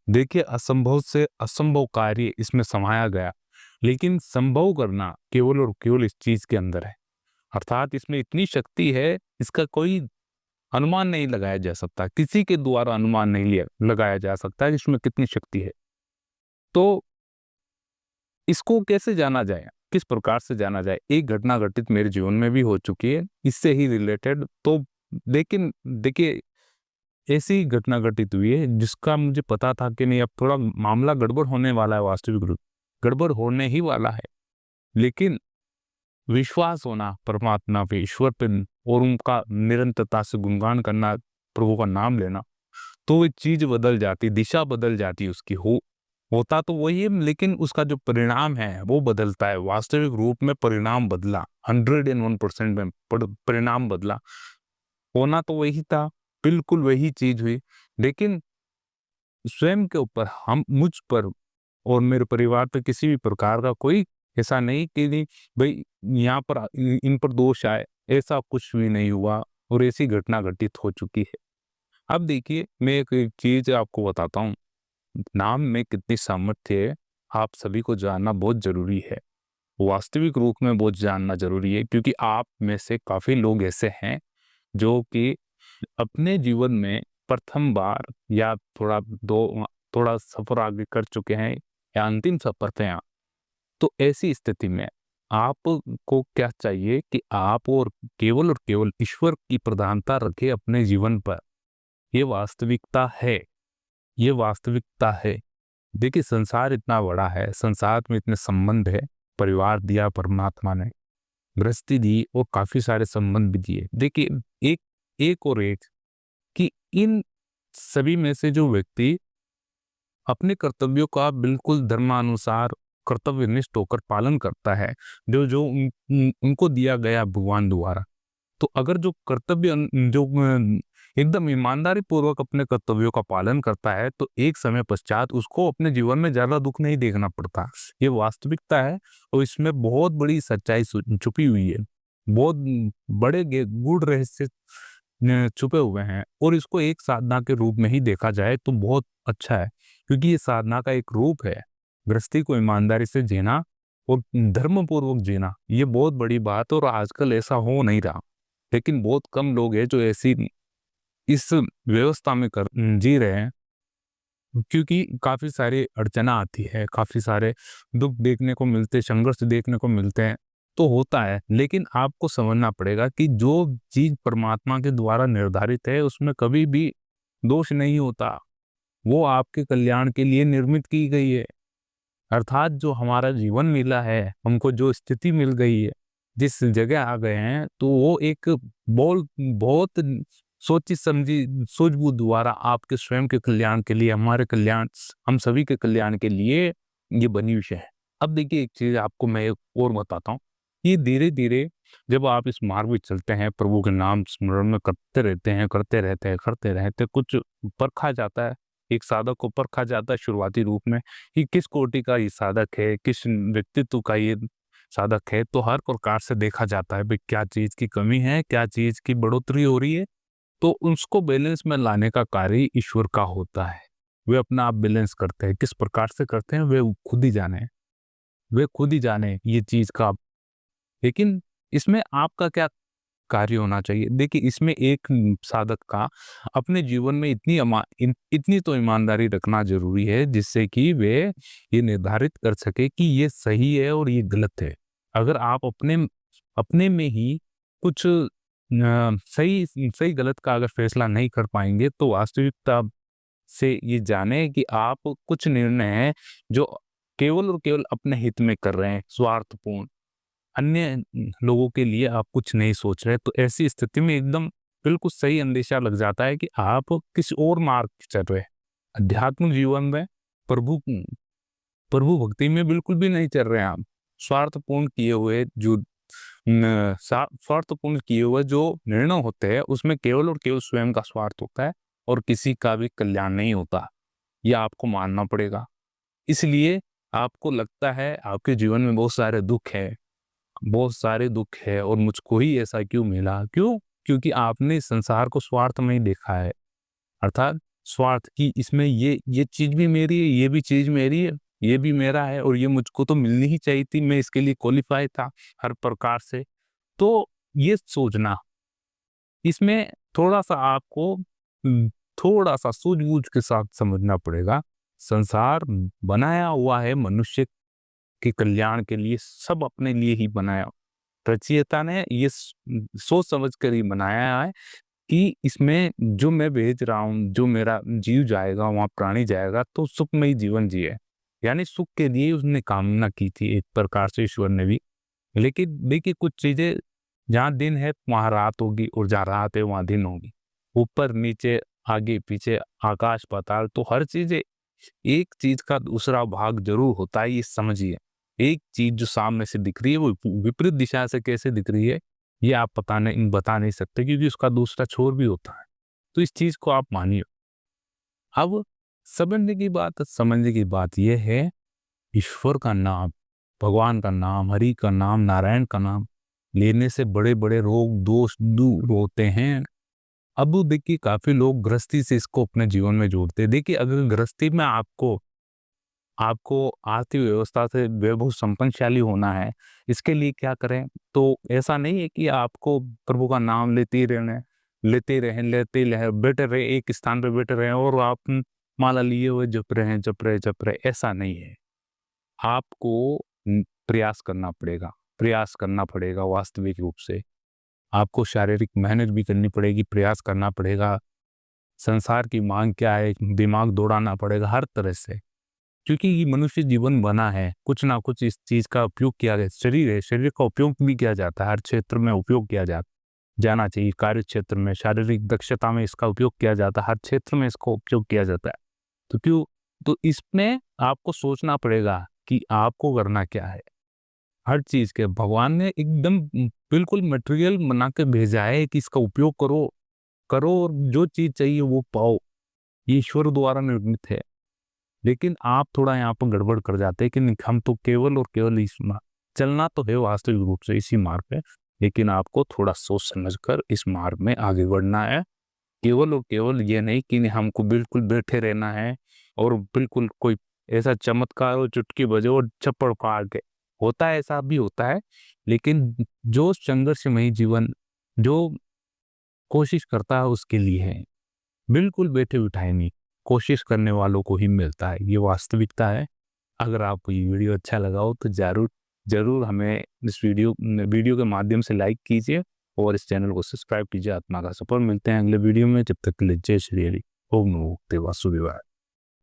देखिए, असंभव से असंभव कार्य इसमें समाया गया, लेकिन संभव करना केवल और केवल इस चीज के अंदर है। अर्थात इसमें इतनी शक्ति है, इसका कोई अनुमान नहीं लगाया जा सकता, किसी के द्वारा अनुमान नहीं लिया लगाया जा सकता है इसमें कितनी शक्ति है। तो इसको कैसे जाना जाए, किस प्रकार से जाना जाए? एक घटना घटित मेरे जीवन में भी हो चुकी है इससे ही रिलेटेड। तो लेकिन देखिए, ऐसी घटना घटित हुई है जिसका मुझे पता था कि नहीं, अब थोड़ा मामला गड़बड़ होने वाला है, वास्तविक रूप गड़बड़ होने ही वाला है। लेकिन विश्वास होना परमात्मा पे, ईश्वर पे, और उनका निरंतरता से गुणगान करना, प्रभु का नाम लेना, तो वो चीज बदल जाती, दिशा बदल जाती उसकी। होता तो वही है, लेकिन उसका जो परिणाम है वो बदलता है। वास्तविक रूप में परिणाम बदला, 101% में परिणाम बदला। होना तो वही था, बिल्कुल वही चीज हुई, लेकिन स्वयं के ऊपर, हम मुझ पर और मेरे परिवार पे किसी भी प्रकार का कोई ऐसा नहीं कि नहीं भाई यहाँ पर इन पर दोष आए, ऐसा कुछ भी नहीं हुआ। और ऐसी घटना घटित हो चुकी है। अब देखिए, मैं एक चीज आपको बताता हूँ, नाम में कितनी सामर्थ्य है, आप सभी को जानना बहुत जरूरी है। वास्तविक रूप में बहुत जानना जरूरी है, क्योंकि आप में से काफी लोग ऐसे हैं जो कि अपने जीवन में प्रथम बार या थोड़ा सफर आगे कर चुके हैं, या अंतिम सफर पे हैं। तो ऐसी स्थिति में आपको क्या चाहिए कि आप और केवल ईश्वर की प्रधानता रखें अपने जीवन पर। ये वास्तविकता है, ये वास्तविकता है। देखिए, संसार इतना बड़ा है, संसार में इतने संबंध है, परिवार दिया परमात्मा ने, गृहस्थी दी, और काफी सारे संबंध भी दिए। देखिए, एक एक और एक कि इन सभी में से जो व्यक्ति अपने कर्तव्यों का बिल्कुल धर्मानुसार कर्तव्यनिष्ठ होकर पालन करता है, जो जो उनको दिया गया भगवान द्वारा, तो अगर जो कर्तव्य जो एकदम ईमानदारी पूर्वक अपने कर्तव्यों का पालन करता है, तो एक समय पश्चात उसको अपने जीवन में ज्यादा दुख नहीं देखना पड़ता। ये वास्तविकता है, और इसमें बहुत बड़ी सच्चाई छुपी हुई है, बहुत बड़े गूढ़ रहस्य छुपे हुए हैं। और इसको एक साधना के रूप में ही देखा जाए तो बहुत अच्छा है, क्योंकि ये साधना का एक रूप है। गृहस्थी को ईमानदारी से जीना और धर्म पूर्वक जीना, ये बहुत बड़ी बात है, और आजकल ऐसा हो नहीं रहा। लेकिन बहुत कम लोग हैं जो ऐसी इस व्यवस्था में जी रहे हैं, क्योंकि काफी सारी अड़चना आती है, काफी सारे दुख देखने को मिलते, संघर्ष देखने को मिलते हैं। तो होता है, लेकिन आपको समझना पड़ेगा कि जो चीज परमात्मा के द्वारा निर्धारित है उसमें कभी भी दोष नहीं होता। वो आपके कल्याण के लिए निर्मित की गई है। अर्थात जो हमारा जीवन मिला है, हमको जो स्थिति मिल गई है, जिस जगह आ गए हैं, तो वो एक बहुत सोची समझी सूझबूझ द्वारा आपके स्वयं के कल्याण के लिए, हमारे कल्याण, हम सभी के कल्याण के लिए ये बनी हुई है। अब देखिए, एक चीज आपको मैं एक और बताता हूँ। ये धीरे धीरे जब आप इस मार्ग में चलते हैं, प्रभु के नाम स्मरण में करते रहते हैं, करते रहते कुछ परखा जाता है। एक साधक को परखा जाता है शुरुआती रूप में कि किस कोटि का ये साधक है, किस व्यक्तित्व का ये साधक है। तो हर प्रकार से देखा जाता है भाई क्या चीज की कमी है, क्या चीज की बढ़ोतरी हो रही है। तो उसको बैलेंस में लाने का कार्य ईश्वर का होता है। वे अपना आप बैलेंस करते हैं, किस प्रकार से करते हैं वे खुद ही जाने, वे खुद ही जाने ये चीज का। लेकिन इसमें आपका क्या कार्य होना चाहिए? देखिए, इसमें एक साधक का अपने जीवन में इतनी तो ईमानदारी रखना जरूरी है, जिससे कि वे ये निर्धारित कर सके कि ये सही है और ये गलत है। अगर आप अपने अपने में ही कुछ सही सही गलत का अगर फैसला नहीं कर पाएंगे, तो वास्तविकता से ये जाने कि आप कुछ निर्णय हैं जो केवल और केवल अपने हित में कर रहे हैं, स्वार्थपूर्ण, अन्य लोगों के लिए आप कुछ नहीं सोच रहे। तो ऐसी स्थिति में एकदम बिल्कुल सही अंदेशा लग जाता है कि आप किसी और मार्ग पे चल रहे हैं। अध्यात्म जीवन में, प्रभु प्रभु भक्ति में बिल्कुल भी नहीं चल रहे हैं आप। स्वार्थपूर्ण किए हुए जो निर्णय होते हैं, उसमें केवल और केवल स्वयं का स्वार्थ होता है, और किसी का भी कल्याण नहीं होता। यह आपको मानना पड़ेगा। इसलिए आपको लगता है आपके जीवन में बहुत सारे दुख है, बहुत सारे दुख है, और मुझको ही ऐसा क्यों मिला? क्यों? क्योंकि आपने संसार को स्वार्थ में ही देखा है। अर्थात स्वार्थ की इसमें ये चीज भी मेरी है, ये भी चीज मेरी है, ये भी मेरा है और ये मुझको तो मिलनी ही चाहिए थी, मैं इसके लिए क्वालिफाई था हर प्रकार से। तो ये सोचना, इसमें थोड़ा-सा आपको थोड़ा-सा सूझबूझ के साथ समझना पड़ेगा। संसार बनाया हुआ है मनुष्य के कल्याण के लिए, सब अपने लिए ही बनाया। रचयिता ने ये सोच समझ कर ही बनाया है कि इसमें जो मैं भेज रहा हूँ, जो मेरा जीव जाएगा, वहाँ प्राणी जाएगा तो सुखमय जीवन जिए। यानी सुख के लिए उसने कामना की थी एक प्रकार से ईश्वर ने भी। लेकिन देखिए कुछ चीज़ें, जहाँ दिन है वहाँ रात होगी और जहाँ रात है वहाँ दिन होगी। ऊपर नीचे, आगे पीछे, आकाश पाताल, तो हर चीज़ें एक चीज़ का दूसरा भाग ज़रूर होता है, ये समझिए। एक चीज़ जो सामने से दिख रही है वो विपरीत दिशा से कैसे दिख रही है, ये आप बता नहीं सकते क्योंकि उसका दूसरा छोर भी होता है। तो इस चीज़ को आप मानिए। अब समझने की बात ये है, ईश्वर का नाम, भगवान का नाम, हरि का नाम, नारायण का नाम लेने से बड़े-बड़े रोग दोष दूर होते हैं। अब देखिए काफ़ी लोग गृहस्थी से इसको अपने जीवन में जोड़ते हैं। देखिए अगर गृहस्थी में आपको आपको आर्थिक व्यवस्था से बहुत संपन्नशाली होना है, इसके लिए क्या करें? तो ऐसा नहीं है कि आपको प्रभु का नाम लेते रहें, बैठे रहे एक स्थान पे बैठे रहें और आप माला लिए हुए जप रहे, ऐसा नहीं है। आपको प्रयास करना पड़ेगा वास्तविक रूप से। आपको शारीरिक मेहनत भी करनी पड़ेगी, प्रयास करना पड़ेगा। संसार की माँग क्या है, दिमाग दौड़ाना पड़ेगा हर तरह से। क्योंकि ये मनुष्य जीवन बना है, कुछ ना कुछ इस चीज़ का उपयोग किया गया। शरीर है, शरीर का उपयोग भी किया जाता है, हर क्षेत्र में उपयोग किया जाना चाहिए। कार्य क्षेत्र में, शारीरिक दक्षता में इसका उपयोग किया जाता है, हर क्षेत्र में इसका उपयोग किया जाता है। तो इसमें आपको सोचना पड़ेगा कि आपको करना क्या है। हर चीज़ के भगवान ने एकदम बिल्कुल मटेरियल बना के भेजा है कि इसका उपयोग करो और जो चीज़ चाहिए वो पाओ। ये ईश्वर द्वारा निर्मित है। लेकिन आप थोड़ा यहाँ पर गड़बड़ कर जाते हैं कि नहीं, हम तो केवल और केवल इस मार्ग, चलना तो है वास्तविक रूप से इसी मार्ग पे, लेकिन आपको थोड़ा सोच समझकर इस मार्ग में आगे बढ़ना है। केवल और केवल ये नहीं कि हमको बिल्कुल बैठे रहना है और बिल्कुल कोई ऐसा चमत्कार हो, चुटकी बजे और चप्पड़ फाड़ के, होता है ऐसा भी होता है। लेकिन जो संघर्षमयी जीवन जो कोशिश करता है उसके लिए है, बिल्कुल बैठे बिठाए नहीं, कोशिश करने वालों को ही मिलता है, ये वास्तविकता है। अगर आपको ये वीडियो अच्छा लगा हो तो ज़रूर हमें इस वीडियो के माध्यम से लाइक कीजिए और इस चैनल को सब्सक्राइब कीजिए। आत्मा का सफर। मिलते हैं अगले वीडियो में, जब तक के लिए जय श्री हरि। ओम नमो भगवते वासुदेवाय।